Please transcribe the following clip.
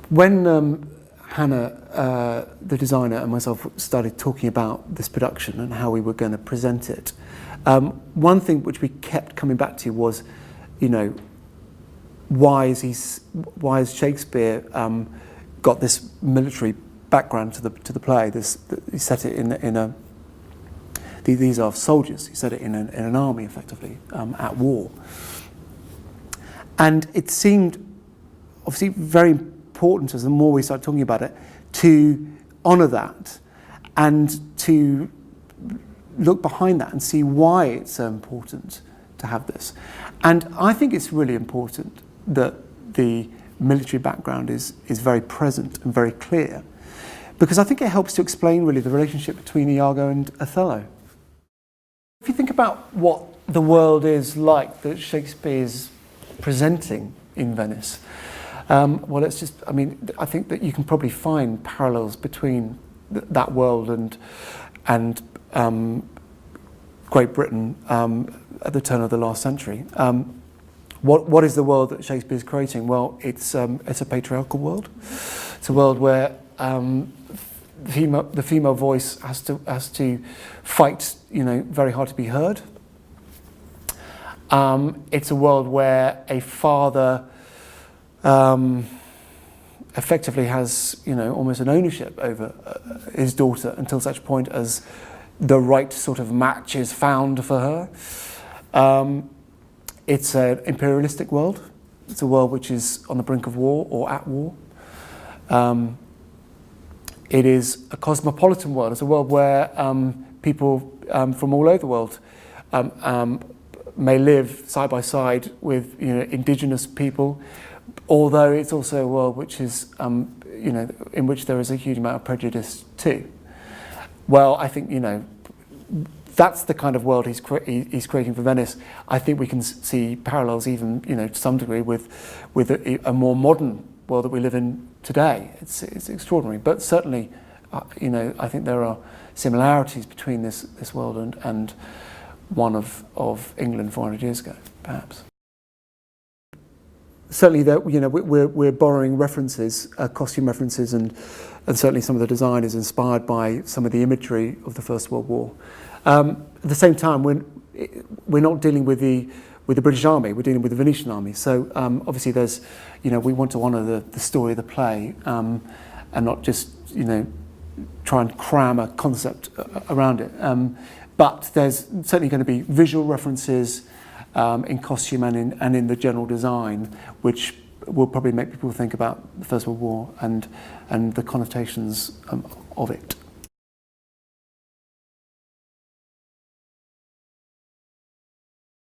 When Hannah, the designer, and myself started talking about this production and how we were going to present it, one thing which we kept coming back to was, why has Shakespeare got this military background to the play? He set it in a. These are soldiers. He set it in an army, effectively, at war. And it seemed obviously very important, as the more we started talking about it, to honour that and to look behind that and see why it's so important to have this. And I think it's really important that the military background is very present and very clear, because I think it helps to explain really the relationship between Iago and Othello. If you think about what the world is like that Shakespeare's presenting in Venice, well, I think that you can probably find parallels between that world and Great Britain at the turn of the last century. What is the world that Shakespeare's creating? Well, it's a patriarchal world. It's a world where the female voice has to fight, very hard to be heard. It's a world where a father effectively has, almost an ownership over his daughter until such point as the right sort of match is found for her. It's an imperialistic world. It's a world which is on the brink of war or at war. It is a cosmopolitan world. It's a world where people from all over the world may live side by side with indigenous people, although it's also a world which is in which there is a huge amount of prejudice too. Well, I think that's the kind of world he's creating for Venice. I think we can see parallels even to some degree with a more modern world that we live in today. It's extraordinary, but certainly I think there are similarities between this world and one of England 400 years ago, perhaps. Certainly, we're borrowing references, costume references, and certainly some of the design is inspired by some of the imagery of the First World War. At the same time, we're not dealing with the British Army. We're dealing with the Venetian Army. So obviously, there's we want to honour the story of the play, and not just try and cram a concept around it. But there's certainly going to be visual references in costume and in the general design, which will probably make people think about the First World War and the connotations of it.